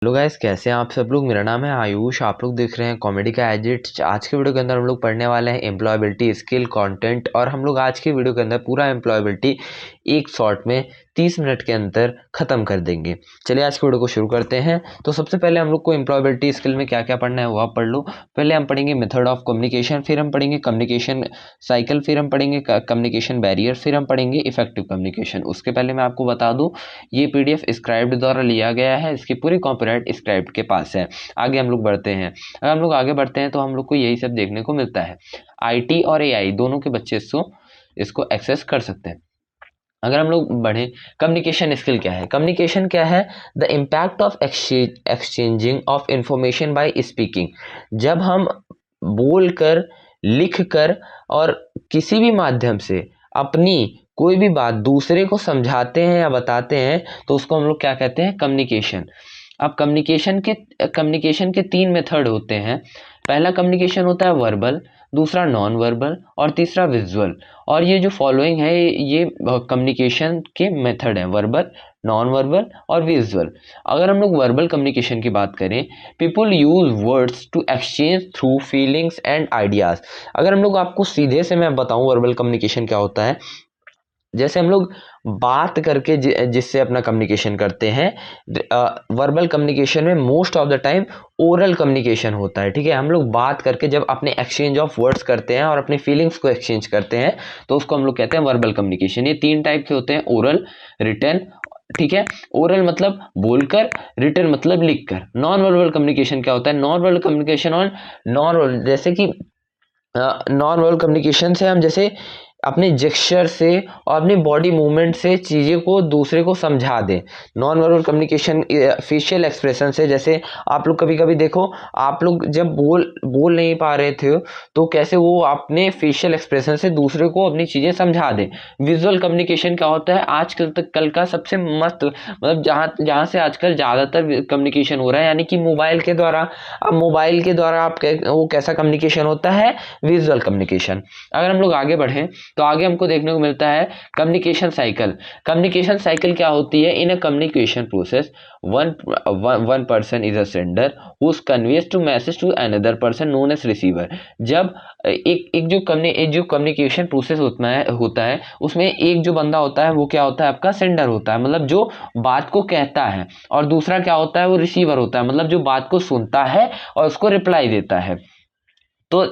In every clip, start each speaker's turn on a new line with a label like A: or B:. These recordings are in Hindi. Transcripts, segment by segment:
A: हेलो गाइस, कैसे हैं आप सब लोग। मेरा नाम है आयुष। आप लोग देख रहे हैं कॉमेडी का एडिट। आज के वीडियो के अंदर हम लोग पढ़ने वाले हैं एम्प्लॉयबिलिटी स्किल कंटेंट, और हम लोग आज के वीडियो के अंदर पूरा एम्प्लॉयबिलिटी एक शॉर्ट में 30 मिनट के अंदर ख़त्म कर देंगे। चलिए आज के वीडियो को शुरू करते हैं। तो सबसे पहले हम लोग को एम्प्लॉयबिलिटी स्किल में क्या क्या पढ़ना है वो आप पढ़ लो। पहले हम पढ़ेंगे मेथड ऑफ कम्युनिकेशन, फिर हम पढ़ेंगे कम्युनिकेशन साइकिल, फिर हम पढ़ेंगे कम्युनिकेशन बैरियर, फिर हम पढ़ेंगे इफेक्टिव कम्युनिकेशन। उसके पहले मैं आपको बता दूं, ये पीडीएफ स्क्राइब्ड द्वारा लिया गया है, इसकी पूरी कॉपीराइट स्क्राइब्ड के पास है। आगे हम लोग बढ़ते हैं। अगर हम लोग आगे बढ़ते हैं तो हम लोग को यही सब देखने को मिलता है। आईटी और एआई दोनों के बच्चे इसको एक्सेस कर सकते हैं। अगर हम लोग बढ़े, कम्युनिकेशन स्किल क्या है। कम्युनिकेशन क्या है? The impact of exchanging of information by speaking. जब हम बोलकर, लिखकर और किसी भी माध्यम से अपनी कोई भी बात दूसरे को समझाते हैं या बताते हैं तो उसको हम लोग क्या कहते हैं? कम्युनिकेशन। अब कम्युनिकेशन के 3 मेथड होते हैं। पहला कम्युनिकेशन होता है वर्बल, दूसरा नॉन वर्बल और तीसरा विजुअल। और ये जो फॉलोइंग है ये कम्युनिकेशन के मेथड है, वर्बल, नॉन वर्बल और विजुअल। अगर हम लोग वर्बल कम्युनिकेशन की बात करें, people use words to exchange through feelings and ideas. अगर हम लोग आपको सीधे से मैं बताऊं वर्बल कम्युनिकेशन क्या होता है, जैसे हम लोग बात करके जिससे अपना कम्युनिकेशन करते हैं। वर्बल कम्युनिकेशन में most of the time oral communication होता है। ठीक है, हम लोग बात करके जब अपने एक्सचेंज ऑफ वर्ड्स करते हैं और अपने फीलिंग्स को एक्सचेंज करते हैं तो उसको हम लोग कहते हैं वर्बल कम्युनिकेशन। ये 3 टाइप के होते हैं, ओरल, रिटन। ठीक है, ओरल मतलब बोलकर, रिटन मतलब लिखकर। नॉन वर्बल कम्युनिकेशन क्या होता है? नॉन वर्बल कम्युनिकेशन और नॉन वर्बल, जैसे कि नॉन वर्बल कम्युनिकेशन से हम जैसे अपने जेस्चर से और अपनी बॉडी मूवमेंट से चीज़ें को दूसरे को समझा दें। Non verbal communication facial expression से, जैसे आप लोग कभी कभी देखो, आप लोग जब बोल नहीं पा रहे थे तो कैसे वो अपने फेशियल एक्सप्रेशन से दूसरे को अपनी चीज़ें समझा दें। विजुअल कम्युनिकेशन क्या होता है? आजकल तक कल का सबसे मस्त, मतलब जहाँ जहाँ से आजकल ज़्यादातर कम्युनिकेशन हो रहा है, यानी कि मोबाइल के द्वारा। अब मोबाइल के द्वारा वो कैसा कम्युनिकेशन होता है? Visual communication. अगर हम लोग आगे बढ़ें तो आगे हमको देखने को मिलता है कम्युनिकेशन साइकिल। कम्युनिकेशन साइकिल क्या होती है? In a communication process one person is a sender who conveys to message to another person known as receiver. जब एक जो कम्युनिकेशन प्रोसेस होता है उसमें एक जो बंदा होता है वो क्या होता है? आपका सेंडर होता है, मतलब जो बात को कहता है, और दूसरा क्या होता है? वो रिसीवर होता है, मतलब जो बात को सुनता है और उसको रिप्लाई देता है। तो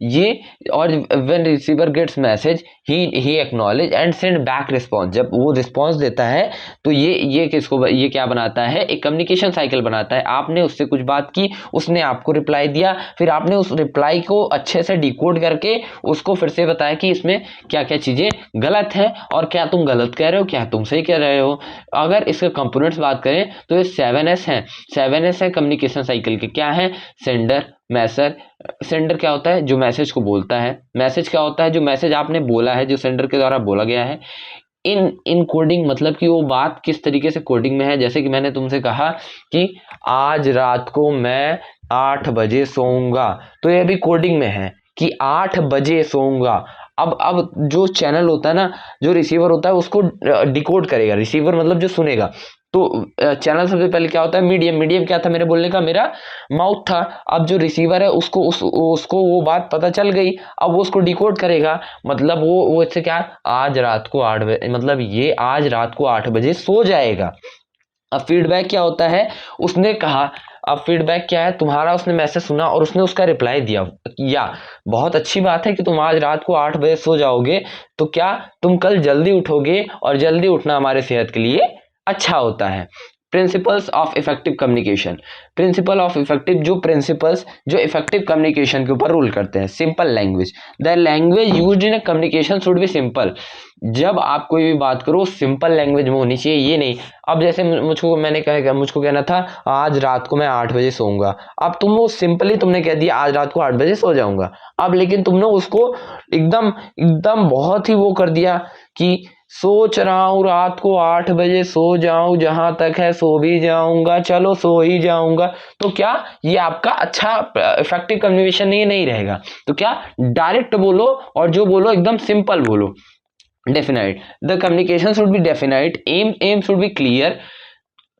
A: ये, और when receiver gets message he acknowledge and send back response. जब वो रिस्पॉन्स देता है तो ये क्या बनाता है? एक कम्युनिकेशन साइकिल बनाता है। आपने उससे कुछ बात की, उसने आपको रिप्लाई दिया, फिर आपने उस रिप्लाई को अच्छे से डिकोड करके उसको फिर से बताया कि इसमें क्या क्या चीज़ें गलत हैं और क्या तुम गलत कह रहे हो, क्या तुम सही कह रहे हो। अगर इसके कंपोनेंट्स बात करें तो ये 7S हैं। 7S है कम्युनिकेशन साइकिल के। क्या है? सेंडर, मैसर। सेंडर क्या होता है? जो मैसेज को बोलता है। मैसेज क्या होता है? जो मैसेज आपने बोला है, जो सेंडर के द्वारा बोला गया है। इन कोडिंग मतलब कि वो बात किस तरीके से कोडिंग में है। जैसे कि मैंने तुमसे कहा कि आज रात को मैं 8 बजे सोऊंगा, तो ये भी कोडिंग में है कि 8 बजे सोऊंगा। अब जो चैनल होता है ना, जो रिसीवर होता है उसको डिकोड करेगा। रिसीवर मतलब जो सुनेगा। तो चैनल सबसे पहले क्या होता है? मीडियम क्या था मेरे बोलने का? मेरा माउथ था। अब जो रिसीवर है उसको वो बात पता चल गई, अब वो उसको डिकोड करेगा। मतलब वो इससे क्या, आज रात को 8 बजे, मतलब ये आज रात को 8 बजे सो जाएगा। अब फीडबैक क्या होता है? उसने कहा, अब फीडबैक क्या है? तुम्हारा उसने मैसेज सुना और उसने उसका रिप्लाई दिया, या बहुत अच्छी बात है कि तुम आज रात को 8 बजे सो जाओगे, तो क्या तुम कल जल्दी उठोगे, और जल्दी उठना हमारे सेहत के लिए अच्छा होता है। Principles of effective communication. Principles जो इफेक्टिव कम्युनिकेशन के ऊपर रूल करते हैं। Simple language. The language used in communication should B simple. जब आप कोई भी बात करो सिंपल लैंग्वेज में होनी चाहिए, ये नहीं। अब जैसे मुझको कहना था आज रात को मैं 8 बजे सोऊंगा। अब तुम वो सिंपली तुमने कह दिया आज रात को 8 बजे सो जाऊंगा। अब लेकिन तुमने उसको एकदम एकदम बहुत ही वो कर दिया कि सोच रहा हूँ रात को 8 बजे सो जाऊं, जहां तक है सो भी जाऊंगा, चलो सो ही जाऊंगा। तो क्या ये आपका अच्छा इफेक्टिव कम्युनिकेशन नहीं रहेगा। तो क्या, डायरेक्ट बोलो, और जो बोलो एकदम सिंपल बोलो। Definite, the communication should be definite, aim should be clear.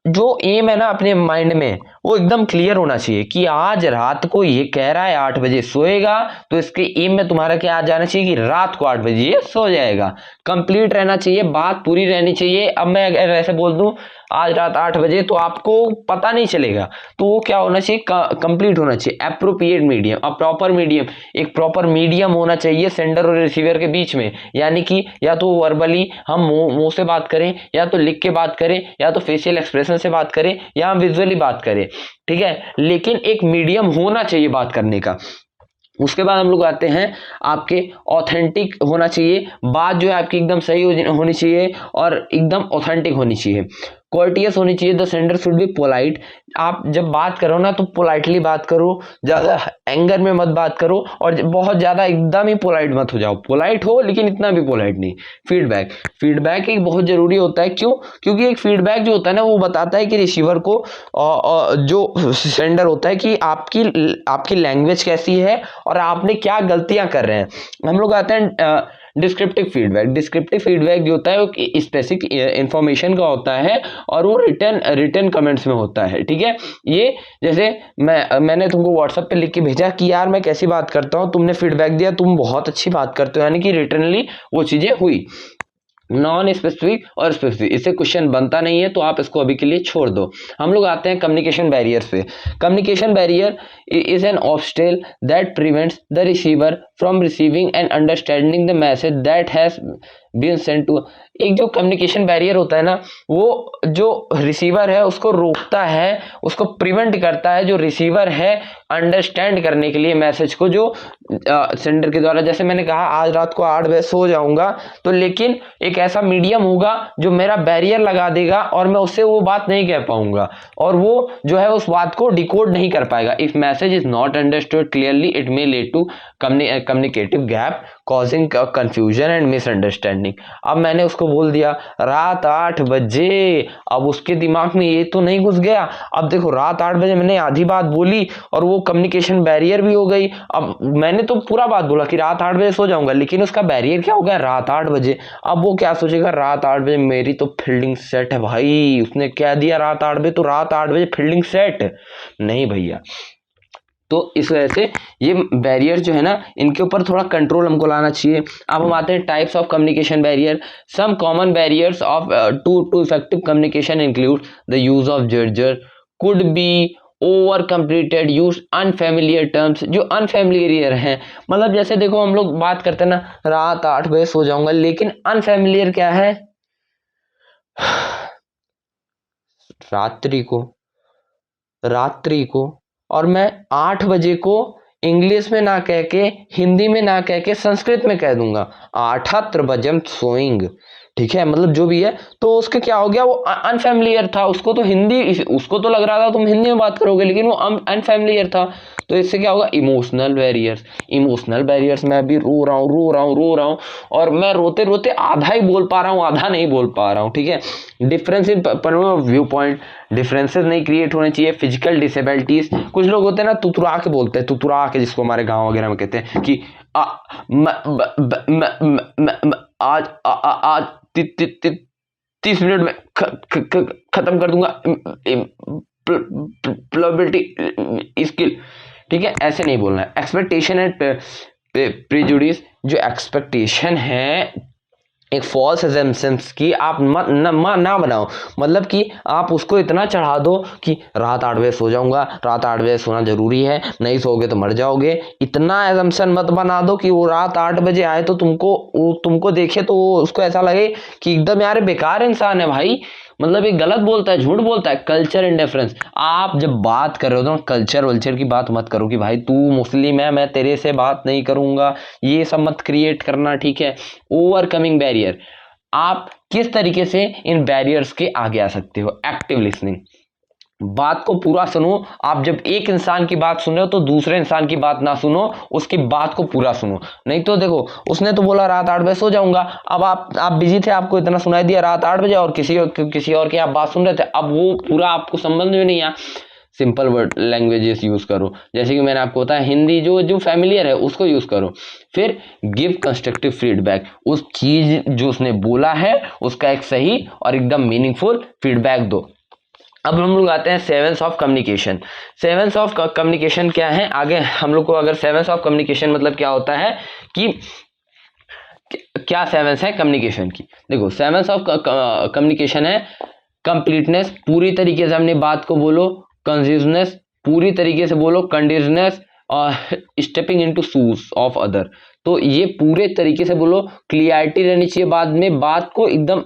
A: जो एम है ना अपने माइंड में, वो एकदम क्लियर होना चाहिए कि आज रात को ये कह रहा है 8 बजे सोएगा, तो इसके एम में तुम्हारा क्या आ जाना चाहिए कि रात को 8 बजे ये सो जाएगा। कंप्लीट रहना चाहिए, बात पूरी रहनी चाहिए। अब मैं अगर ऐसे बोल दूं आज रात 8 बजे, तो आपको पता नहीं चलेगा। तो वो क्या होना चाहिए, कंप्लीट होना चाहिए। एप्रोप्रिएट मीडियम, अब प्रॉपर मीडियम, एक प्रॉपर मीडियम होना चाहिए सेंडर और रिसीवर के बीच में। यानी कि या तो वर्बली हम मुंह से बात करें, या तो लिख के बात करें, या तो फेशियल एक्सप्रेशन से बात करें, या हम विजुअली बात करें, ठीक है। लेकिन एक मीडियम होना चाहिए बात करने का। उसके बाद हम लोग आते हैं आपके ऑथेंटिक होना चाहिए, बात जो है आपकी एकदम सही होनी चाहिए और एकदम ऑथेंटिक होनी चाहिए। कोर्टियस होनी चाहिए, the sender should be polite. आप जब बात करो ना तो पोलाइटली बात करो, ज़्यादा एंगर में मत बात करो, और बहुत ज़्यादा एकदम ही पोलाइट मत हो जाओ। पोलाइट हो लेकिन इतना भी पोलाइट नहीं। फीडबैक, फीडबैक एक बहुत ज़रूरी होता है। क्यों? क्योंकि एक फीडबैक जो होता है ना, वो बताता है कि रिसीवर को जो सेंडर होता है कि आपकी लैंग्वेज कैसी है और आपने क्या गलतियां कर रहे हैं। हम लोग आते हैं डिस्क्रिप्टिव फीडबैक। डिस्क्रिप्टिव फीडबैक जो होता है वो स्पेसिफिक इंफॉर्मेशन का होता है, और वो रिटर्न कमेंट्स में होता है, ठीक है। ये जैसे मैंने तुमको व्हाट्सएप पे लिख के भेजा कि यार मैं कैसी बात करता हूँ, तुमने फीडबैक दिया तुम बहुत अच्छी बात करते हो, यानी कि रिटर्नली वो चीज़ें हुई। नॉन स्पेसिफिक और स्पेसिफिक, इससे क्वेश्चन बनता नहीं है, तो आप इसको अभी के लिए छोड़ दो। हम लोग आते हैं कम्युनिकेशन बैरियर पे। Communication barrier is an obstacle that prevents the receiver from receiving and understanding the message that has been sent to. एक जो कम्युनिकेशन बैरियर होता है ना, वो जो रिसीवर है उसको रोकता है, उसको प्रिवेंट करता है, जो रिसीवर है अंडरस्टैंड करने के लिए मैसेज को, जो सेंडर के द्वारा। जैसे मैंने कहा आज रात को 8 बजे सो जाऊंगा, तो लेकिन एक ऐसा मीडियम होगा जो मेरा बैरियर लगा देगा और मैं उससे वो बात नहीं कह पाऊंगा, और वो जो है उस बात को डिकोड नहीं कर पाएगा। If message is not understood clearly it may lead to communicative gap causing confusion and misunderstanding. अब मैंने उसको बोल दिया रात 8 बजे, अब उसके दिमाग में ये तो नहीं घुस गया। अब देखो रात 8 बजे मैंने आधी बात बोली और वो कम्युनिकेशन बैरियर भी हो गई। अब मैंने तो पूरा बात बोला कि रात 8 बजे सो जाऊंगा, लेकिन उसका बैरियर क्या हो गया, रात 8 बजे। अब वो क्या सोचेगा, रात 8 बजे मेरी तो फील्डिंग सेट है भाई, उसने कह दिया रात 8 बजे, तो रात 8 बजे फील्डिंग सेट नहीं भैया। तो इस वजह से ये बैरियर जो है ना, इनके ऊपर थोड़ा कंट्रोल हमको लाना चाहिए। अब हम आते हैं types of communication barrier. Some common barriers of to effective communication include the use of jargon, could be over completed use unfamiliar terms. जो अनफेमिलियर हैं, मतलब जैसे देखो हम लोग बात करते हैं ना रात 8 बजे सो जाऊंगा, लेकिन अनफेमिलियर क्या है, रात्रि को, रात्रि को, और मैं 8 बजे को इंग्लिश में ना कह के, हिंदी में ना कह के संस्कृत में कह दूंगा, आठत्र बजम सोइंग, ठीक है। मतलब जो भी है, तो उसके क्या हो गया, वो अनफेमिलियर था, उसको तो हिंदी, उसको तो लग रहा था तुम हिंदी में बात करोगे, लेकिन वो अनफेमिलियर था। तो इससे क्या होगा, इमोशनल बैरियर्स। इमोशनल बैरियर्स, मैं अभी रो रहा हूँ रो रहा हूँ रो रहा हूँ, और मैं रोते रोते आधा ही बोल पा रहा हूँ, आधा नहीं बोल पा रहा हूँ, ठीक है। Difference in view point, differences नहीं क्रिएट होने चाहिए। फिजिकल डिसेबिलिटीज, कुछ लोग होते हैं ना तुतुरा के बोलते हैं, तुतुरा के, जिसको हमारे गांव वगैरह में कहते हैं कि आज आज 30 मिनट में खत्म कर दूंगा प्रोबेबिलिटी स्किल, ठीक है। ऐसे नहीं बोलना है। एक्सपेक्टेशन एंड प्रेजुडिस, जो एक्सपेक्टेशन है एक फॉल्स एजम्पशंस की आप ना बनाओ। मतलब कि आप उसको इतना चढ़ा दो कि रात 8 बजे सो जाऊंगा, रात 8 बजे सोना जरूरी है, नहीं सोओगे तो मर जाओगे। इतना एजम्पशन मत बना दो कि वो रात 8 बजे आए तो तुमको देखे तो उसको ऐसा लगे कि एकदम यार बेकार इंसान है भाई, मतलब ये गलत बोलता है, झूठ बोलता है। कल्चर इंडिफरेंस, आप जब बात कर रहे हो तो कल्चर वल्चर की बात मत करो कि भाई तू मुस्लिम है मैं तेरे से बात नहीं करूंगा, ये सब मत क्रिएट करना, ठीक है। ओवरकमिंग बैरियर, आप किस तरीके से इन बैरियर्स के आगे आ सकते हो। एक्टिव लिसनिंग, बात को पूरा सुनो। आप जब एक इंसान की बात सुन रहे हो तो दूसरे इंसान की बात ना सुनो, उसकी बात को पूरा सुनो। नहीं तो देखो उसने तो बोला रात 8 बजे सो जाऊंगा, अब आप बिजी थे, आपको इतना सुनाई दिया रात 8 बजे, और किसी और की आप बात सुन रहे थे, अब वो पूरा आपको संबंध में नहीं आया। सिंपल वर्ड लैंग्वेजेस यूज करो, जैसे कि मैंने आपको बताया हिंदी जो फैमिलियर है उसको यूज करो। फिर गिव कंस्ट्रक्टिव फीडबैक, उस चीज जो उसने बोला है उसका एक सही और एकदम मीनिंगफुल फीडबैक दो। अब हम लोग आते हैं sevens of communication. Sevens of communication क्या है, आगे हम लोग को अगर सेवेंस ऑफ कम्युनिकेशन मतलब क्या होता है कि क्या सेवेंस है कम्युनिकेशन की। देखो सेवेंस ऑफ कम्युनिकेशन है कंप्लीटनेस, पूरी तरीके से अपनी बात को बोलो, कंसिजनेस, पूरी तरीके से बोलो, कंडीजनेस, और stepping into shoes of other, तो ये पूरे तरीके से बोलो, क्लियरिटी रहनी चाहिए बाद में, बात को एकदम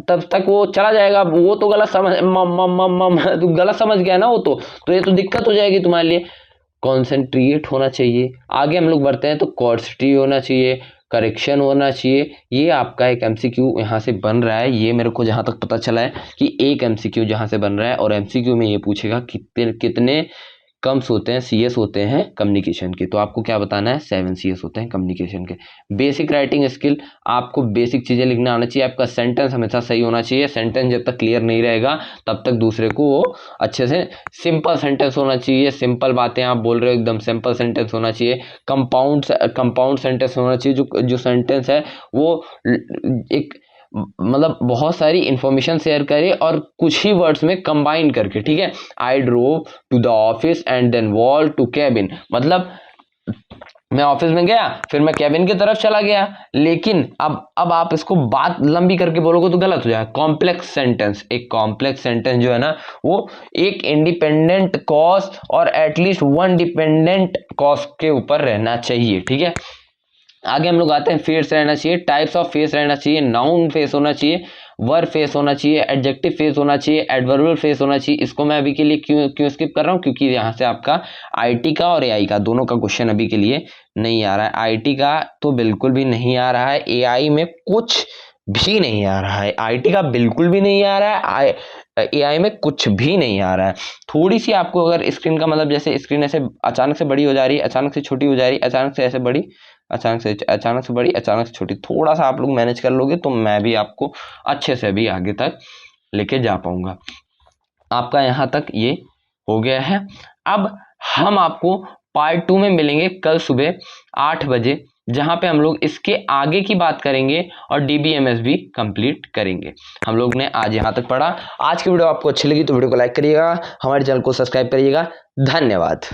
A: तब तक वो चला जाएगा, वो तो गलत समझ गलत समझ गया ना वो तो ये तो दिक्कत हो जाएगी तुम्हारे लिए। कॉन्सेंट्रेट होना चाहिए। आगे हम लोग बढ़ते हैं तो कॉर्सिटी होना चाहिए, करेक्शन होना चाहिए। ये आपका एक एमसीक्यू यहाँ से बन रहा है, ये मेरे को जहाँ तक पता चला है कि एक एमसीक्यू जहाँ से बन रहा है, और एमसीक्यू में ये पूछेगा कितने कितने कम्स होते हैं, सीएस होते हैं कम्युनिकेशन के, तो आपको क्या बताना है, 7 सीएस होते हैं कम्युनिकेशन के। बेसिक राइटिंग स्किल, आपको बेसिक चीज़ें लिखना आना चाहिए, आपका सेंटेंस हमेशा सही होना चाहिए, सेंटेंस जब तक क्लियर नहीं रहेगा तब तक दूसरे को वो अच्छे से, सिंपल सेंटेंस होना चाहिए, सिंपल बातें आप बोल रहे हो एकदम सिंपल सेंटेंस होना चाहिए, कंपाउंड सेंटेंस होना चाहिए, जो सेंटेंस है वो एक मतलब बहुत सारी इंफॉर्मेशन शेयर करे और कुछ ही वर्ड्स में कंबाइन करके, ठीक है। I drove to the office and then walk to cabin, मतलब मैं ऑफिस में गया फिर मैं कैबिन की तरफ चला गया, लेकिन अब आप इसको बात लंबी करके बोलोगे तो गलत हो जाएगा। कॉम्प्लेक्स सेंटेंस, एक कॉम्प्लेक्स सेंटेंस जो है ना वो एक इंडिपेंडेंट कॉज और एटलीस्ट वन डिपेंडेंट कॉज के ऊपर रहना चाहिए, ठीक है। आगे हम लोग आते हैं फेस रहना चाहिए, टाइप्स ऑफ फेस रहना चाहिए, नाउन फेस होना चाहिए, वर्ब फेस होना चाहिए, एडजेक्टिव फेस होना चाहिए, एडवर्बियल फेस होना चाहिए। इसको मैं अभी के लिए क्यों स्किप कर रहा हूँ, क्योंकि यहाँ से आपका आईटी का और एआई का दोनों का क्वेश्चन अभी के लिए नहीं आ रहा है। आईटी का तो बिल्कुल भी नहीं आ रहा है, एआई में कुछ भी नहीं आ रहा है, आईटी का बिल्कुल भी नहीं आ रहा है, एआई में कुछ भी नहीं आ रहा है। थोड़ी सी आपको अगर स्क्रीन का मतलब, जैसे स्क्रीन ऐसे अचानक से बड़ी हो जा रही है, अचानक से छोटी हो जा रही है, अचानक से ऐसे बड़ी, अचानक से बड़ी, अचानक से छोटी, थोड़ा सा आप लोग मैनेज कर लोगे तो मैं भी आपको अच्छे से भी आगे तक लेके जा पाऊंगा। आपका यहाँ तक ये हो गया है। अब हम आपको पार्ट 2 में मिलेंगे कल सुबह 8 बजे, जहां पे हम लोग इसके आगे की बात करेंगे और डीबीएमएस भी कंप्लीट करेंगे। हम लोग ने आज यहाँ तक पढ़ा। आज की वीडियो आपको अच्छी लगी तो वीडियो को लाइक करिएगा, हमारे चैनल को सब्सक्राइब करिएगा। धन्यवाद।